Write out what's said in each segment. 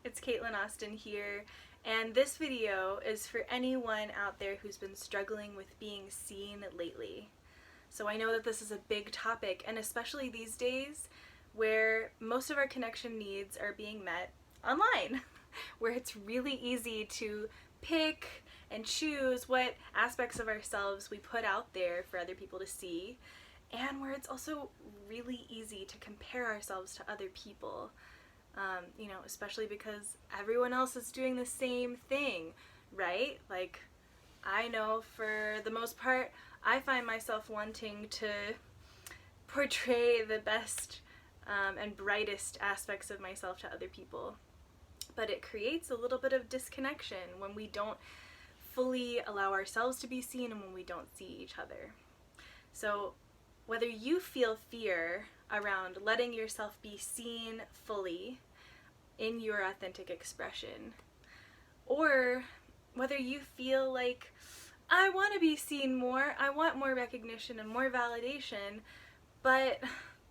it's Caitlin Austin here, and this video is for anyone out there who's been struggling with being seen lately. So I know that this is a big topic, and especially these days where most of our connection needs are being met online, where it's really easy to pick and choose what aspects of ourselves we put out there for other people to see, and where it's also really easy to compare ourselves to other people. Especially because everyone else is doing the same thing, right? Like, I know for the most part, I find myself wanting to portray the best and brightest aspects of myself to other people. But it creates a little bit of disconnection when we don't fully allow ourselves to be seen and when we don't see each other. So whether you feel fear around letting yourself be seen fully in your authentic expression, or whether you feel like, I want to be seen more, I want more recognition and more validation, but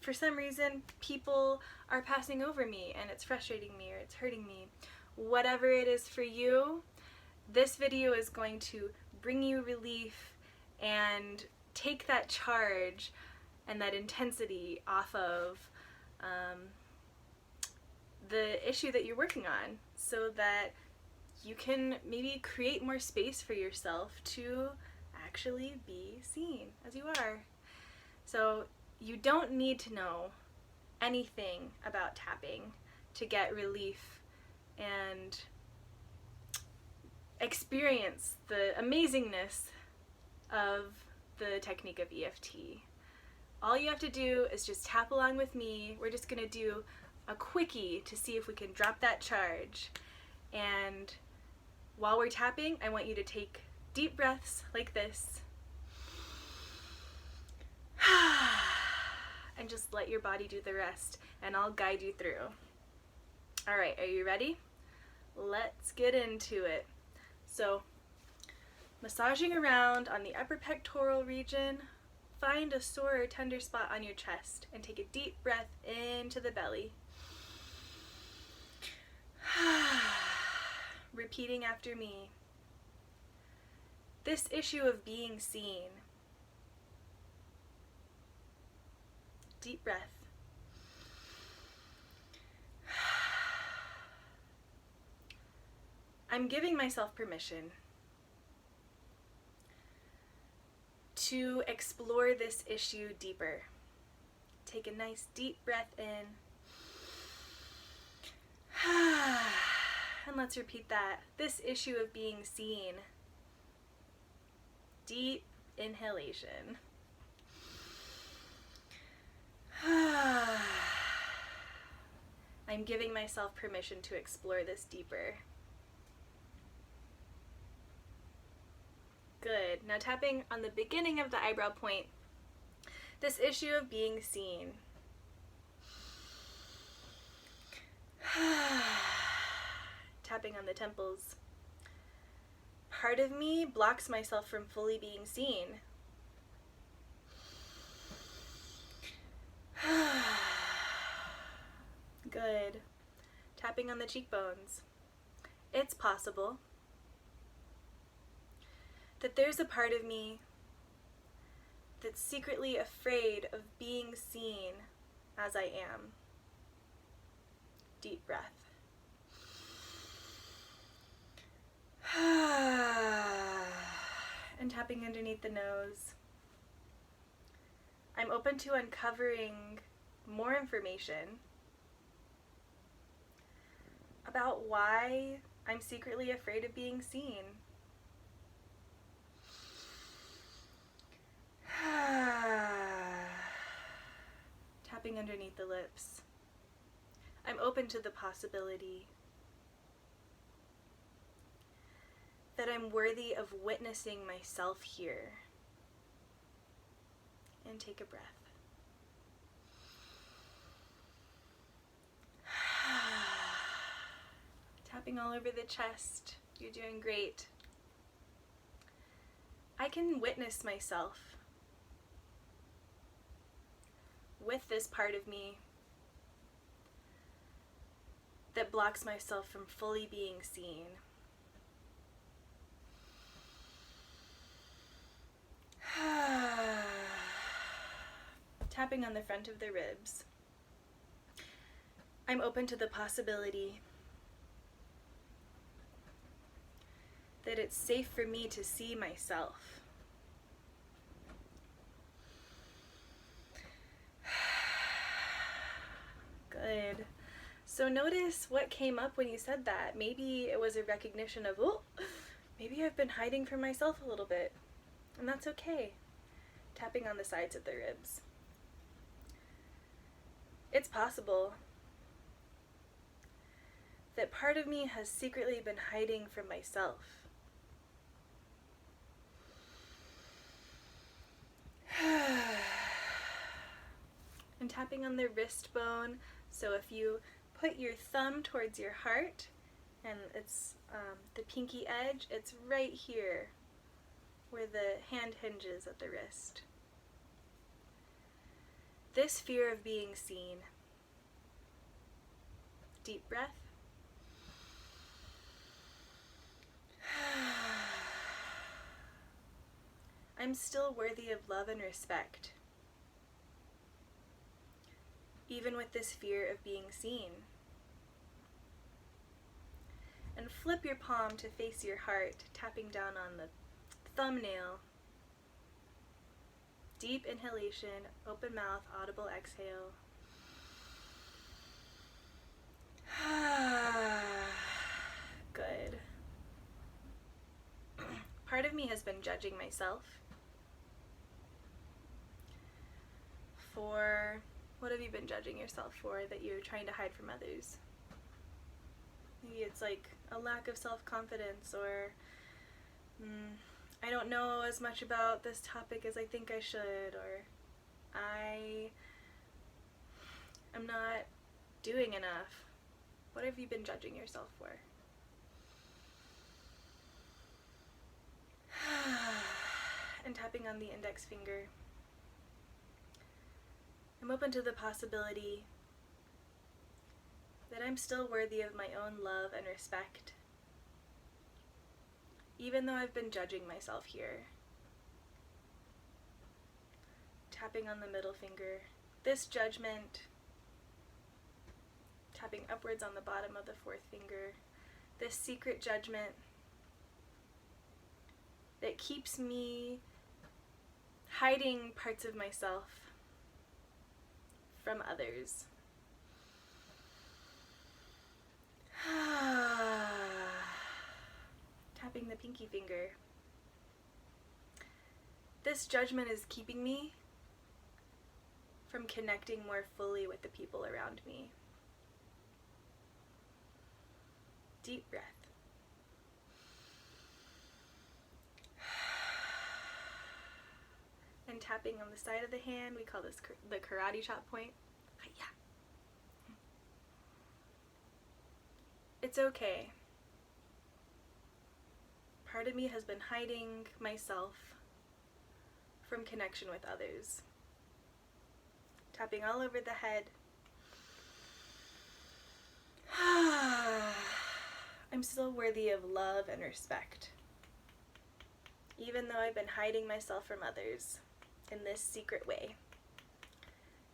for some reason people are passing over me and it's frustrating me or it's hurting me. Whatever it is for you, this video is going to bring you relief and take that charge and that intensity off of the issue that you're working on, so that you can maybe create more space for yourself to actually be seen as you are. So you don't need to know anything about tapping to get relief and experience the amazingness of the technique of EFT. All you have to do is just tap along with me. We're just gonna do a quickie to see if we can drop that charge. And while we're tapping, I want you to take deep breaths like this. And just let your body do the rest, and I'll guide you through. All right, are you ready? Let's get into it. So, massaging around on the upper pectoral region, find a sore or tender spot on your chest and take a deep breath into the belly. Repeating after me. This issue of being seen. Deep breath. I'm giving myself permission to explore this issue deeper. Take a nice deep breath in. And let's repeat that. This issue of being seen. Deep inhalation. I'm giving myself permission to explore this deeper. Good. Now tapping on the beginning of the eyebrow point. This issue of being seen. Tapping on the temples. Part of me blocks myself from fully being seen. Good. Tapping on the cheekbones. It's possible that there's a part of me that's secretly afraid of being seen as I am. Deep breath. And tapping underneath the nose. I'm open to uncovering more information about why I'm secretly afraid of being seen. Tapping underneath the lips. I'm open to the possibility that I'm worthy of witnessing myself here. And take a breath. Tapping all over the chest. You're doing great. I can witness myself with this part of me that that blocks myself from fully being seen. Tapping on the front of the ribs. I'm open to the possibility that it's safe for me to see myself. Good. So notice what came up when you said that. Maybe it was a recognition of, oh, maybe I've been hiding from myself a little bit. And that's okay. Tapping on the sides of the ribs. It's possible that part of me has secretly been hiding from myself. And tapping on the wrist bone. So if you put your thumb towards your heart, and it's the pinky edge, it's right here where the hand hinges at the wrist. This fear of being seen. Deep breath. I'm still worthy of love and respect, even with this fear of being seen. And flip your palm to face your heart, tapping down on the thumbnail. Deep inhalation, open mouth, audible exhale. Good. Part of me has been judging myself for, what have you been judging yourself for that you're trying to hide from others? Maybe it's like a lack of self-confidence, or I don't know as much about this topic as I think I should, or I'm not doing enough. What have you been judging yourself for? And tapping on the index finger. I'm open to the possibility that I'm still worthy of my own love and respect, even though I've been judging myself here. Tapping on the middle finger. This judgment, tapping upwards on the bottom of the fourth finger. This secret judgment that keeps me hiding parts of myself from others. Tapping the pinky finger. This judgment is keeping me from connecting more fully with the people around me. Deep breath. And tapping on the side of the hand, we call this the karate chop point. Hi-ya. It's okay. Part of me has been hiding myself from connection with others. Tapping all over the head. I'm still worthy of love and respect, even though I've been hiding myself from others in this secret way.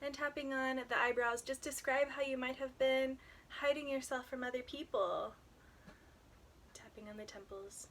And tapping on the eyebrows, just describe how you might have been hiding yourself from other people. Tapping on the temples.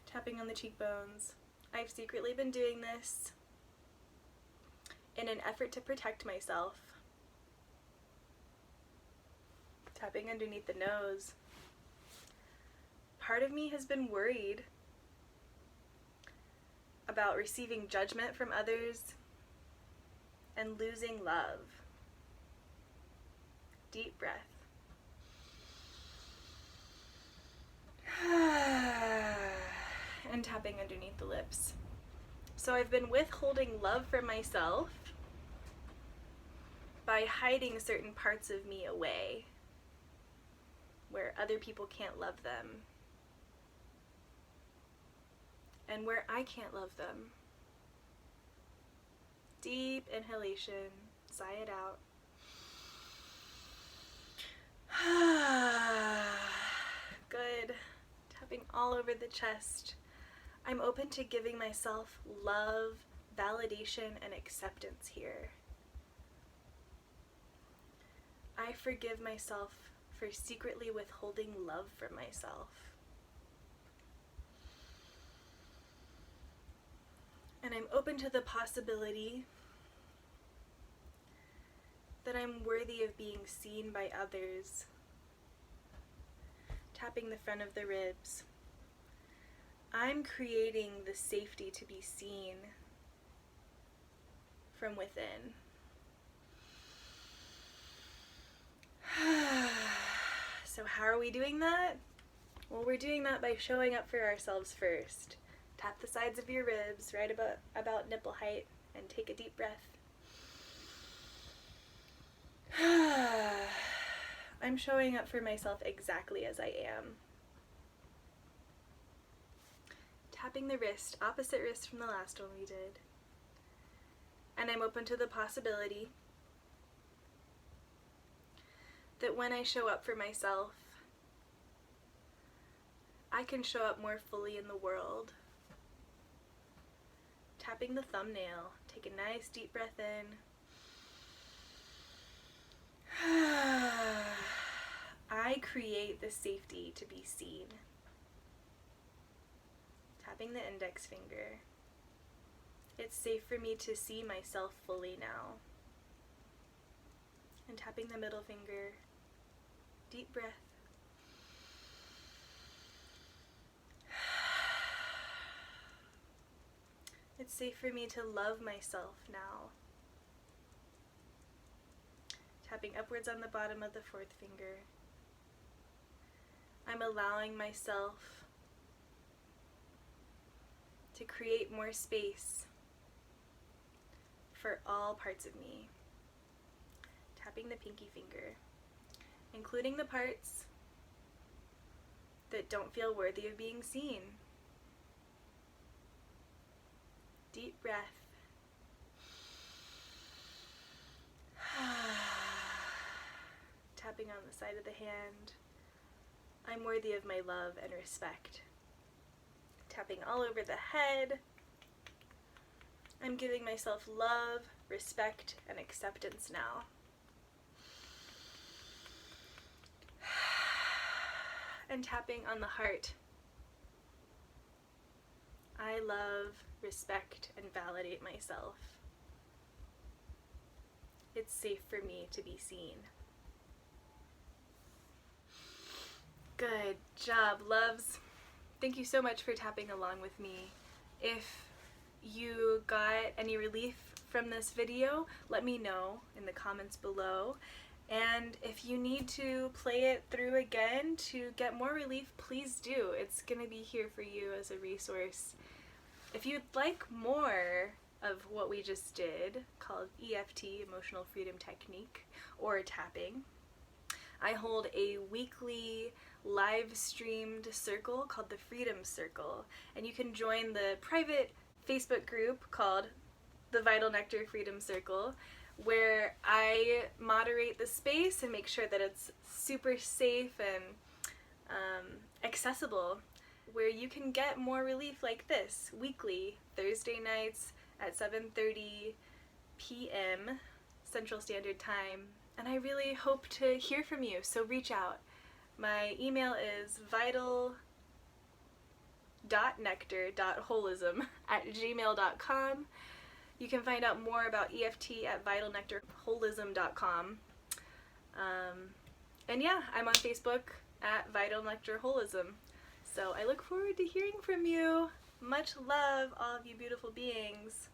Tapping on the cheekbones. I've secretly been doing this in an effort to protect myself. Tapping underneath the nose. Part of me has been worried about receiving judgment from others and losing love. Deep breath. And tapping underneath the lips. So I've been withholding love from myself by hiding certain parts of me away where other people can't love them and where I can't love them. Deep inhalation. Sigh it out. Good. Tapping all over the chest. I'm open to giving myself love, validation, and acceptance here. I forgive myself for secretly withholding love from myself. And I'm open to the possibility that I'm worthy of being seen by others. Tapping the front of the ribs. I'm creating the safety to be seen from within. So how are we doing that? Well, we're doing that by showing up for ourselves first. Tap the sides of your ribs right about nipple height and take a deep breath. I'm showing up for myself exactly as I am. Tapping the wrist, opposite wrist from the last one we did. And I'm open to the possibility that when I show up for myself, I can show up more fully in the world. Tapping the thumbnail, take a nice deep breath in. I create the safety to be seen. Tapping the index finger. It's safe for me to see myself fully now. And tapping the middle finger. Deep breath. It's safe for me to love myself now. Tapping upwards on the bottom of the fourth finger. I'm allowing myself to create more space for all parts of me. Tapping the pinky finger, including the parts that don't feel worthy of being seen. Deep breath. Tapping on the side of the hand. I'm worthy of my love and respect. Tapping all over the head. I'm giving myself love, respect, and acceptance now. And tapping on the heart. I love, respect, and validate myself. It's safe for me to be seen. Good job, loves. Thank you so much for tapping along with me. If you got any relief from this video, let me know in the comments below. And if you need to play it through again to get more relief, please do. It's going to be here for you as a resource. If you'd like more of what we just did, called EFT, Emotional Freedom Technique, or tapping, I hold a weekly live streamed circle called the Freedom Circle, and you can join the private Facebook group called the Vital Nectar Freedom Circle, where I moderate the space and make sure that it's super safe and accessible, where you can get more relief like this weekly, Thursday nights at 7:30 p.m. Central Standard Time. And I really hope to hear from you, so reach out. My email is vital.nectar.holism@gmail.com. You can find out more about EFT at vitalnectarholism.com. And yeah, I'm on Facebook at Vital Nectar Holism. So I look forward to hearing from you. Much love, all of you beautiful beings.